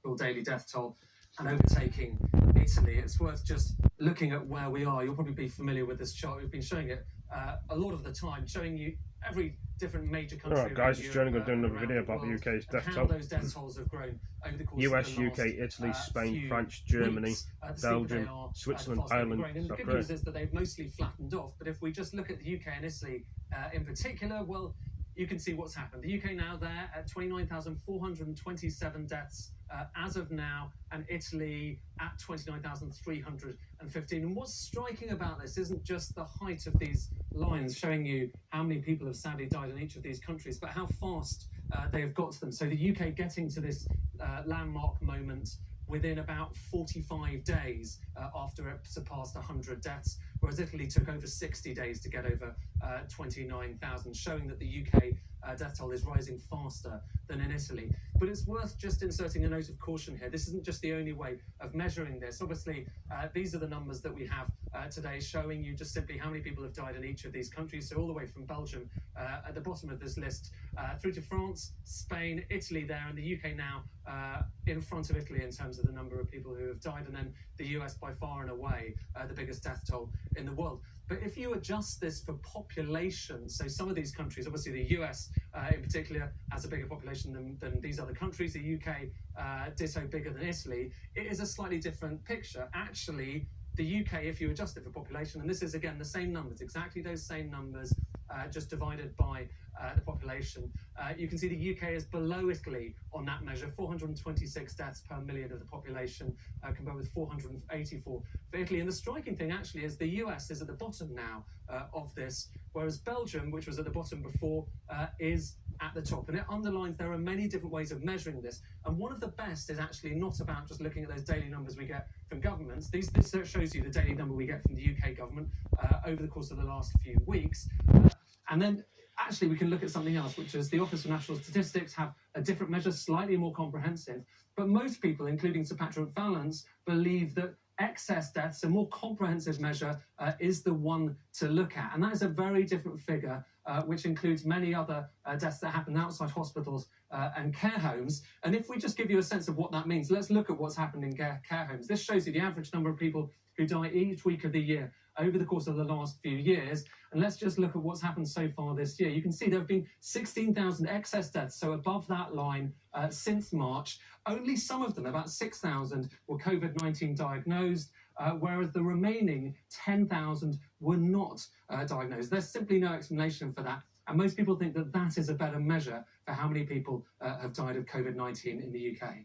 people daily death toll and overtaking Italy. It's worth just looking at where we are. You'll probably be familiar with this chart. We've been showing it a lot of the time, showing you every different major country. Alright guys, it's Jerningham doing another video about the UK's death toll. How those death tolls have grown over the course US, of the last, UK, Italy, Spain, few France, Germany, weeks. Belgium, Switzerland, Ireland. And the good news is that they've mostly flattened off. But if we just look at the UK and Italy in particular, well, you can see what's happened. The UK now there at 29,427 deaths as of now, and Italy at 29,315. And what's striking about this isn't just the height of these lines showing you how many people have sadly died in each of these countries, but how fast they have got to them. So the UK getting to this landmark moment within about 45 days after it surpassed 100 deaths, whereas Italy took over 60 days to get over 29,000, showing that the UK death toll is rising faster than in Italy. But it's worth just inserting a note of caution here. This isn't just the only way of measuring this. Obviously, these are the numbers that we have today, showing you just simply how many people have died in each of these countries. So all the way from Belgium at the bottom of this list through to France, Spain, Italy there, and the UK now in front of Italy in terms of the number of people who have died, and then the US by far and away the biggest death toll in the world. But if you adjust this for population, so some of these countries, obviously the US in particular has a bigger population than these other countries, the UK ditto bigger than Italy, it is a slightly different picture. Actually, the UK, if you adjust it for population, and this is again the same numbers, exactly those same numbers, just divided by the population, you can see the UK is below Italy on that measure, 426 deaths per million of the population, compared with 484 for Italy. And the striking thing actually is the US is at the bottom now of this, whereas Belgium, which was at the bottom before, is at the top. And it underlines there are many different ways of measuring this. And one of the best is actually not about just looking at those daily numbers we get from governments. This shows you the daily number we get from the UK government over the course of the last few weeks. And then actually we can look at something else, which is the Office for National Statistics have a different measure, slightly more comprehensive. But most people, including Sir Patrick Vallance, believe that excess deaths, a more comprehensive measure, is the one to look at. And that is a very different figure, which includes many other deaths that happen outside hospitals and care homes. And if we just give you a sense of what that means, let's look at what's happened in care homes. This shows you the average number of people who die each week of the year over the course of the last few years. And let's just look at what's happened so far this year. You can see there have been 16,000 excess deaths, so above that line, since March. Only some of them, about 6,000, were COVID-19 diagnosed, whereas the remaining 10,000 were not diagnosed. There's simply no explanation for that. And most people think that that is a better measure for how many people have died of COVID-19 in the UK.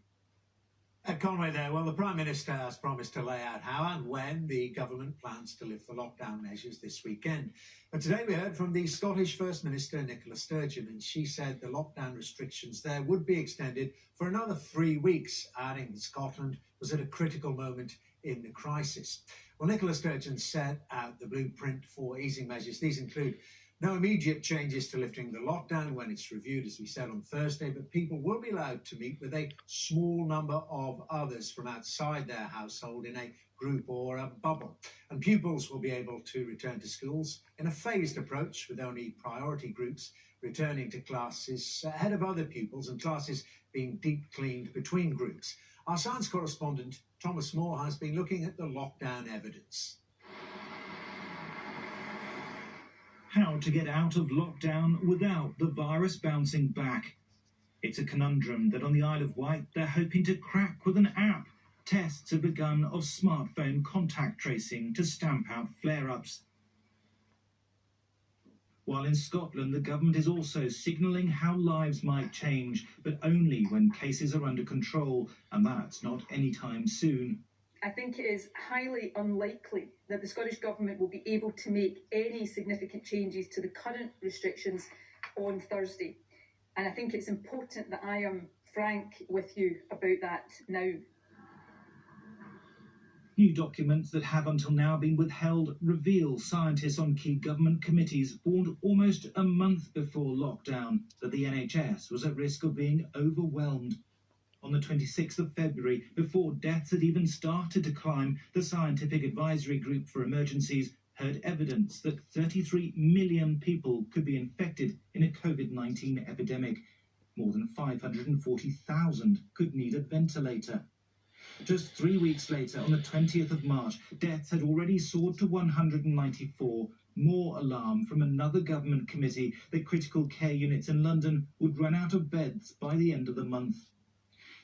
Conway there. Well, the Prime Minister has promised to lay out how and when the government plans to lift the lockdown measures this weekend. But today we heard from the Scottish First Minister, Nicola Sturgeon, and she said the lockdown restrictions there would be extended for another 3 weeks, adding that Scotland was at a critical moment in the crisis. Well, Nicola Sturgeon set out the blueprint for easing measures. These include no immediate changes to lifting the lockdown when it's reviewed, as we said on Thursday, but people will be allowed to meet with a small number of others from outside their household in a group or a bubble. And pupils will be able to return to schools in a phased approach, with only priority groups returning to classes ahead of other pupils and classes being deep cleaned between groups. Our science correspondent, Thomas Moore, has been looking at the lockdown evidence. How to get out of lockdown without the virus bouncing back. It's a conundrum that on the Isle of Wight they're hoping to crack with an app. Tests have begun of smartphone contact tracing to stamp out flare-ups. While in Scotland the government is also signalling how lives might change, but only when cases are under control, and that's not anytime soon. I think it is highly unlikely that the Scottish Government will be able to make any significant changes to the current restrictions on Thursday. And I think it's important that I am frank with you about that now. New documents that have until now been withheld reveal scientists on key government committees warned almost a month before lockdown that the NHS was at risk of being overwhelmed. On the 26th of February, before deaths had even started to climb, the Scientific Advisory Group for Emergencies heard evidence that 33 million people could be infected in a COVID-19 epidemic. More than 540,000 could need a ventilator. Just 3 weeks later, on the 20th of March, deaths had already soared to 194. More alarm from another government committee that critical care units in London would run out of beds by the end of the month.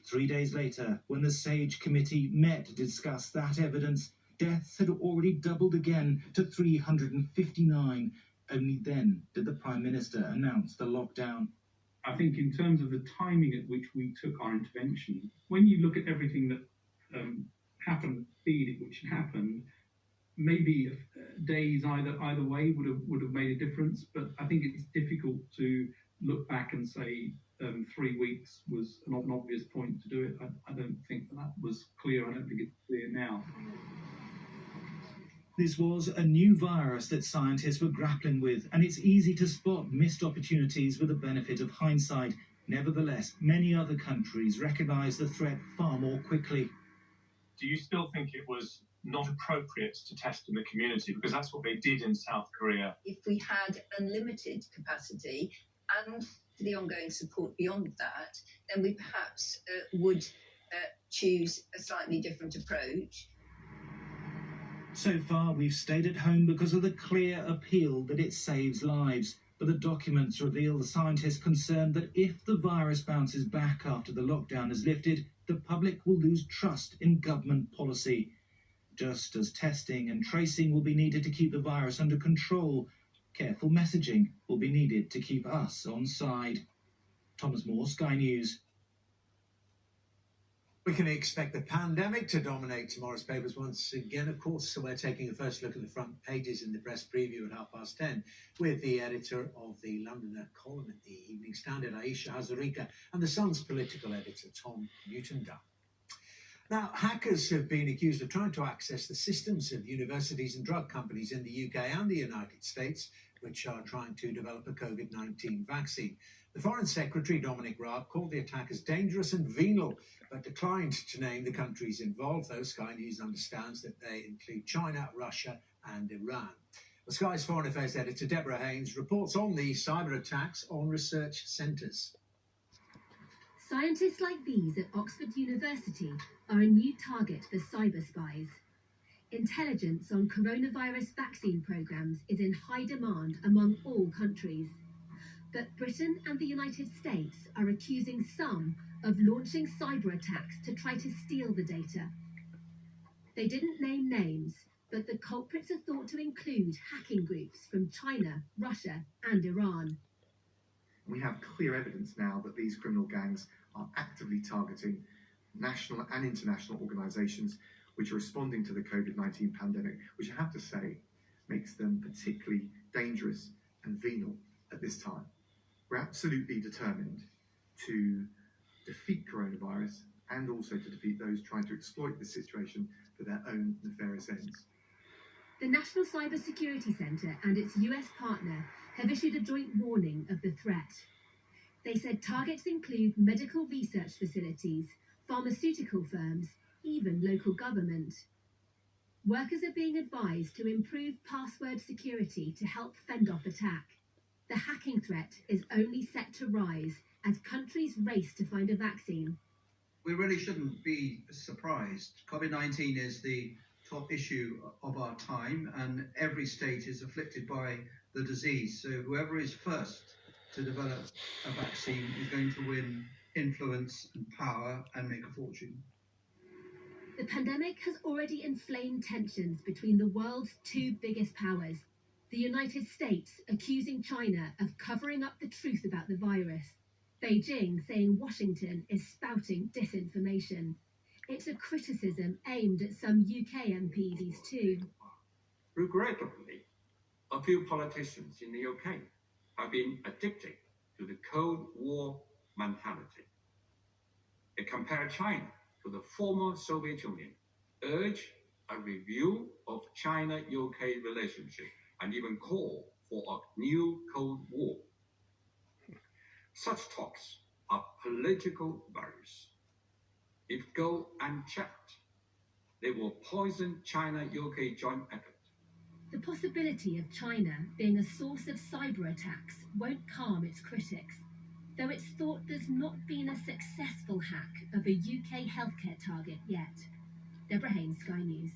3 days later, when the SAGE committee met to discuss that evidence, deaths had already doubled again to 359. Only then did the Prime Minister announce the lockdown. I think in terms of the timing at which we took our intervention, when you look at everything that happened, the speed at which it happened, maybe days either way would have made a difference. But I think it's difficult to look back and say 3 weeks was an obvious point to do it. I don't think that was clear. I don't think it's clear now. This was a new virus that scientists were grappling with, and it's easy to spot missed opportunities with the benefit of hindsight. Nevertheless, many other countries recognise the threat far more quickly. Do you still think it was not appropriate to test in the community? Because that's what they did in South Korea. If we had unlimited capacity and the ongoing support beyond that, then we perhaps would choose a slightly different approach. So far, we've stayed at home because of the clear appeal that it saves lives. But the documents reveal the scientists concerned that if the virus bounces back after the lockdown is lifted, the public will lose trust in government policy. Just as testing and tracing will be needed to keep the virus under control, careful messaging will be needed to keep us on side. Thomas Moore, Sky News. We can expect the pandemic to dominate tomorrow's papers once again, of course. So we're taking a first look at the front pages in the press preview at 10:30 with the editor of the Londoner column at the Evening Standard, Aisha Hazarika, and the Sun's political editor, Tom Newton-Dunn. Now, hackers have been accused of trying to access the systems of universities and drug companies in the UK and the United States, which are trying to develop a COVID-19 vaccine. The Foreign Secretary, Dominic Raab, called the attackers dangerous and venal, but declined to name the countries involved, though Sky News understands that they include China, Russia and Iran. The Sky's Foreign Affairs editor, Deborah Haynes, reports on the cyber attacks on research centres. Scientists like these at Oxford University are a new target for cyber spies. Intelligence on coronavirus vaccine programmes is in high demand among all countries. But Britain and the United States are accusing some of launching cyber attacks to try to steal the data. They didn't name names, but the culprits are thought to include hacking groups from China, Russia and Iran. We have clear evidence now that these criminal gangs are actively targeting national and international organisations which are responding to the COVID-19 pandemic, which I have to say makes them particularly dangerous and venal at this time. We're absolutely determined to defeat coronavirus and also to defeat those trying to exploit this situation for their own nefarious ends. The National Cyber Security Centre and its US partner have issued a joint warning of the threat. They said targets include medical research facilities, pharmaceutical firms, even local government. Workers are being advised to improve password security to help fend off attack. The hacking threat is only set to rise as countries race to find a vaccine. We really shouldn't be surprised. COVID-19 is the top issue of our time, and every state is afflicted by the disease. So whoever is first to develop a vaccine is going to win influence and power and make a fortune. The pandemic has already inflamed tensions between the world's two biggest powers. The United States accusing China of covering up the truth about the virus. Beijing saying Washington is spouting disinformation. It's a criticism aimed at some UK MPs too. Regrettably, a few politicians in the UK have been addicted to the Cold War mentality. They compare China to the former Soviet Union, urge a review of China-UK relationship, and even call for a new Cold War. Such talks are political virus. If go unchecked, they will poison China-UK joint effort. The possibility of China being a source of cyber attacks won't calm its critics. though it's thought there's not been a successful hack of a UK healthcare target yet. Deborah Haynes, Sky News.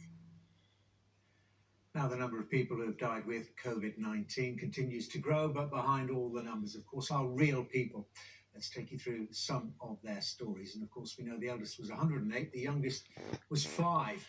Now, the number of people who have died with COVID-19 continues to grow, but behind all the numbers, of course, are real people. Let's take you through some of their stories. And, of course, we know the eldest was 108, the youngest was 5.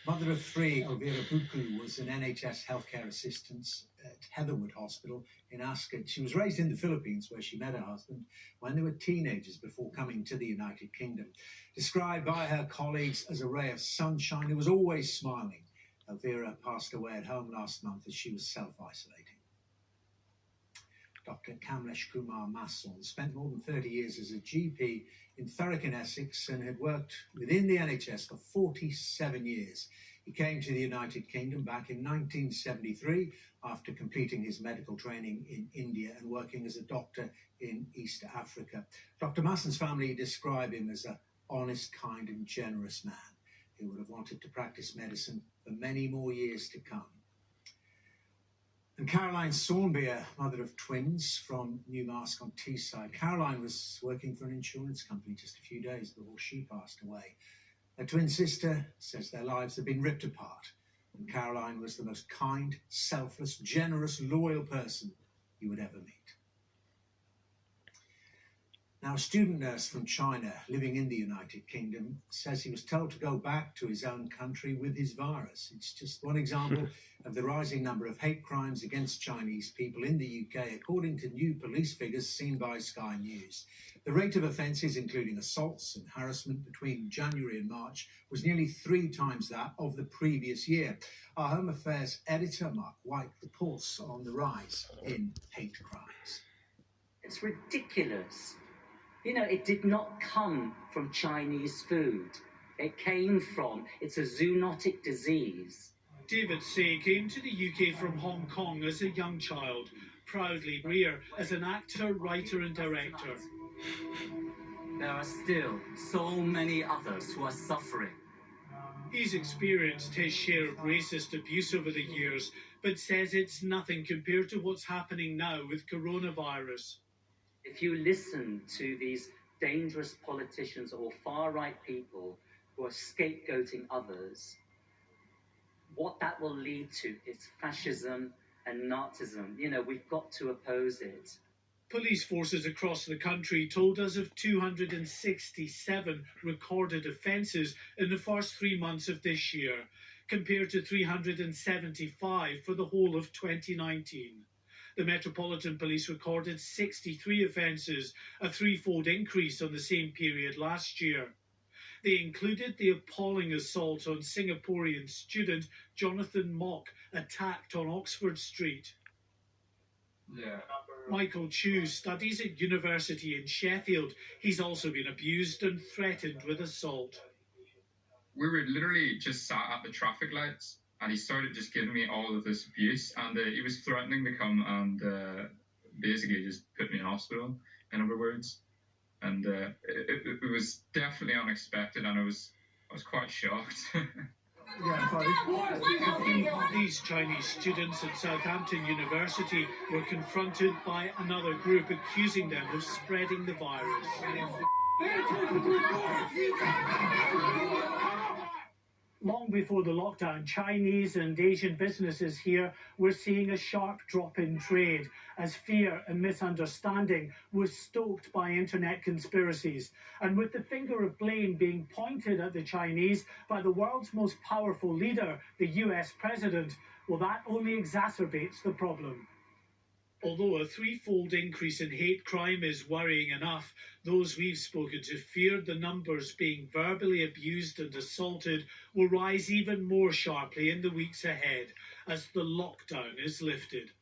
Mother of 3, Elvira Buku, was an NHS healthcare assistant at Heatherwood Hospital in Ascot. She was raised in the Philippines, where she met her husband when they were teenagers before coming to the United Kingdom. Described by her colleagues as a ray of sunshine who was always smiling, Elvira passed away at home last month as she was self-isolating. Dr. Kamlesh Kumar Masson spent more than 30 years as a GP in Thurrock in Essex and had worked within the NHS for 47 years. He came to the United Kingdom back in 1973 after completing his medical training in India and working as a doctor in East Africa. Dr. Masson's family describe him as an honest, kind and generous man who would have wanted to practice medicine for many more years to come. And Caroline Sawnby, a mother of twins from Newmask on Teesside. Caroline was working for an insurance company just a few days before she passed away. Her twin sister says their lives have been ripped apart, and Caroline was the most kind, selfless, generous, loyal person you would ever meet. Now, a student nurse from China living in the United Kingdom says he was told to go back to his own country with his virus. It's just one example of the rising number of hate crimes against Chinese people in the UK, according to new police figures seen by Sky News. The rate of offences, including assaults and harassment between January and March, was nearly 3 times that of the previous year. Our Home Affairs editor, Mark White, reports on the rise in hate crimes. It's ridiculous. You know, it did not come from Chinese food. It came from, it's a zoonotic disease. David Say came to the UK from Hong Kong as a young child, proudly career as an actor, writer and director. There are still so many others who are suffering. He's experienced his share of racist abuse over the years, but says it's nothing compared to what's happening now with coronavirus. If you listen to these dangerous politicians or far-right people who are scapegoating others, what that will lead to is fascism and Nazism. You know, we've got to oppose it. Police forces across the country told us of 267 recorded offences in the first 3 months of this year, compared to 375 for the whole of 2019. The Metropolitan Police recorded 63 offences, a 3-fold increase on the same period last year. They included the appalling assault on Singaporean student Jonathan Mock, attacked on Oxford Street. Michael Chu studies at university in Sheffield. He's also been abused and threatened with assault. We were literally just sat at the traffic lights, and he started just giving me all of this abuse, and he was threatening to come and basically just put me in hospital, in other words. And it was definitely unexpected, and I was quite shocked. These Chinese students at Southampton University were confronted by another group accusing them of spreading the virus. Long before the lockdown, Chinese and Asian businesses here were seeing a sharp drop in trade as fear and misunderstanding was stoked by internet conspiracies. And with the finger of blame being pointed at the Chinese by the world's most powerful leader, the US president, well, that only exacerbates the problem. Although a 3-fold increase in hate crime is worrying enough, those we've spoken to feared the numbers being verbally abused and assaulted will rise even more sharply in the weeks ahead as the lockdown is lifted.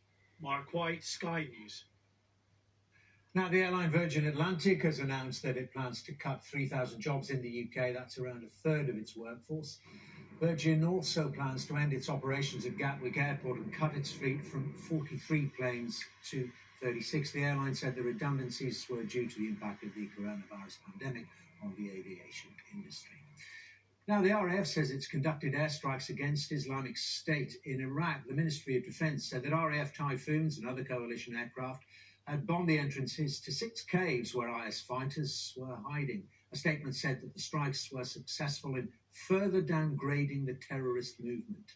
Mark White, Sky News. Now, the airline Virgin Atlantic has announced that it plans to cut 3,000 jobs in the UK. That's around a third of its workforce. Virgin also plans to end its operations at Gatwick Airport and cut its fleet from 43 planes to 36. The airline said the redundancies were due to the impact of the coronavirus pandemic on the aviation industry. Now, the RAF says it's conducted airstrikes against Islamic State in Iraq. The Ministry of Defence said that RAF Typhoons and other coalition aircraft had bombed the entrances to 6 caves where IS fighters were hiding. A statement said that the strikes were successful in further downgrading the terrorist movement.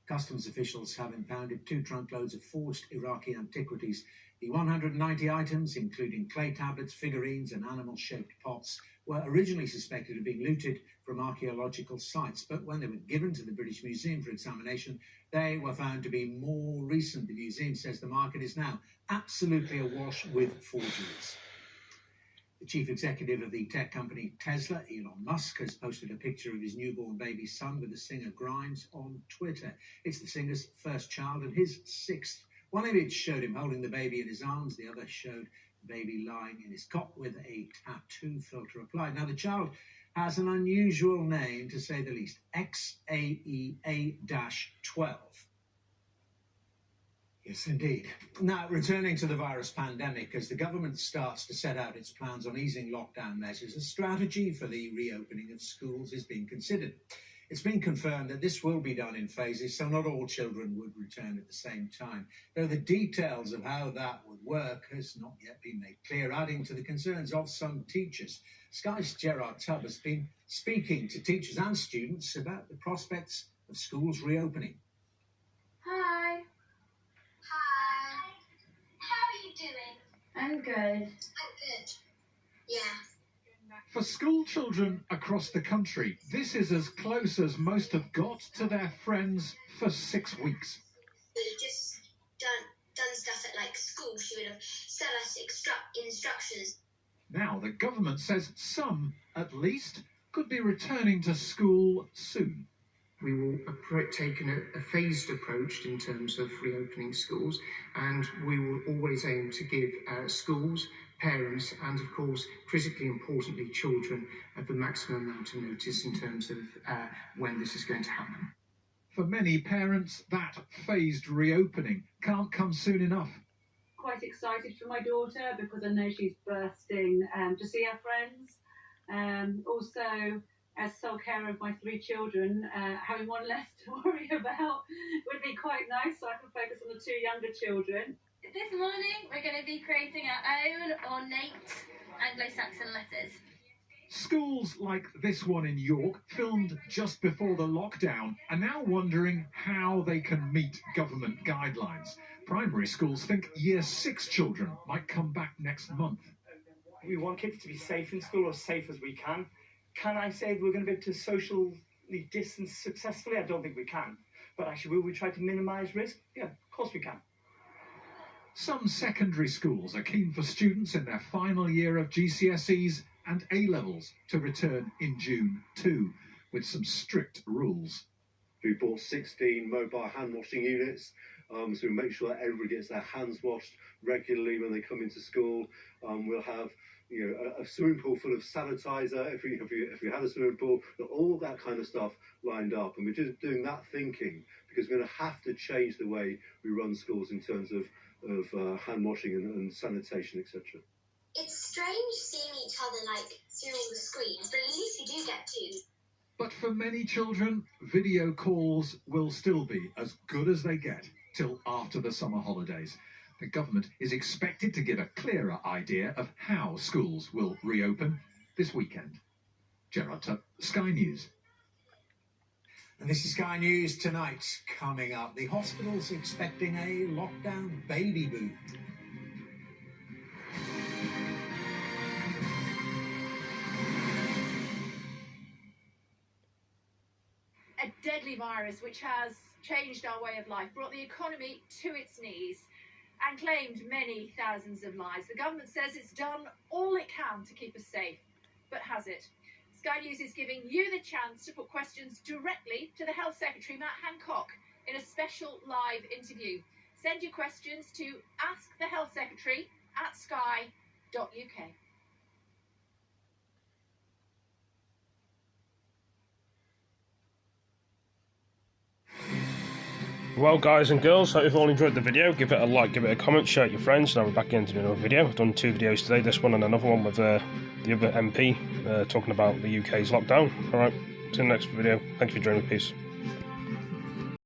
Customs officials have impounded 2 trunkloads of forged Iraqi antiquities. The 190 items, including clay tablets, figurines and animal-shaped pots, were originally suspected of being looted from archaeological sites, but when they were given to the British Museum for examination, they were found to be more recent. The museum says the market is now absolutely awash with forgeries. The chief executive of the tech company Tesla, Elon Musk, has posted a picture of his newborn baby son with the singer Grimes on Twitter. It's the singer's first child and his 6th. One image showed him holding the baby in his arms, the other showed the baby lying in his cot with a tattoo filter applied. Now, the child has an unusual name, to say the least, XAEA-12. Yes, indeed. Now, returning to the virus pandemic, as the government starts to set out its plans on easing lockdown measures, a strategy for the reopening of schools is being considered. It's been confirmed that this will be done in phases, so not all children would return at the same time, though the details of how that would work has not yet been made clear, adding to the concerns of some teachers. Sky's Gerard Tubb has been speaking to teachers and students about the prospects of schools reopening. Hi. Hi. How are you doing? I'm good. I'm good. Yeah. For school children across the country, this is as close as most have got to their friends for 6 weeks. We just done stuff at like school. She would have sent us instructions. Now the government says some, at least, could be returning to school soon. We will take a phased approach in terms of reopening schools, and we will always aim to give schools, parents and, of course, critically importantly, children the maximum amount of notice in terms of when this is going to happen. For many parents, that phased reopening can't come soon enough. Quite excited for my daughter because I know she's bursting to see her friends. Also, as sole carer of my 3 children, having one less to worry about would be quite nice, so I can focus on the 2 younger children. This morning we're going to be creating our own ornate Anglo-Saxon letters. Schools like this one in York, filmed just before the lockdown, are now wondering how they can meet government guidelines. Primary schools think Year 6 children might come back next month. We want kids to be safe in school, as safe as we can. Can I say we're going to be able to socially distance successfully? I don't think we can. But actually, will we try to minimise risk? Yeah, of course we can. Some secondary schools are keen for students in their final year of GCSEs and A-levels to return in June too, with some strict rules. We bought 16 mobile hand washing units, so we make sure that everybody gets their hands washed regularly when they come into school. We'll have a swimming pool full of sanitizer if we had a swimming pool, all that kind of stuff lined up. And we're just doing that thinking because we're going to have to change the way we run schools in terms of hand washing and sanitation, etc. It's strange seeing each other like through all the screens, but at least we do get to. But for many children, video calls will still be as good as they get till after the summer holidays. The government is expected to give a clearer idea of how schools will reopen this weekend. Gerard Tubb, Sky News. And this is Sky News tonight. Coming up, the hospital's expecting a lockdown baby boom. A deadly virus which has changed our way of life, brought the economy to its knees and claimed many thousands of lives. The government says it's done all it can to keep us safe, but has it? Sky News is giving you the chance to put questions directly to the Health Secretary, Matt Hancock, in a special live interview. Send your questions to askthehealthsecretary@sky.uk. Well, guys and girls, hope you've all enjoyed the video. Give it a like, give it a comment, share it with your friends. Now we're back into another video. I've done 2 videos today, this one and another one with the other MP talking about the UK's lockdown. Alright, see you in the next video. Thank you for joining me. Peace.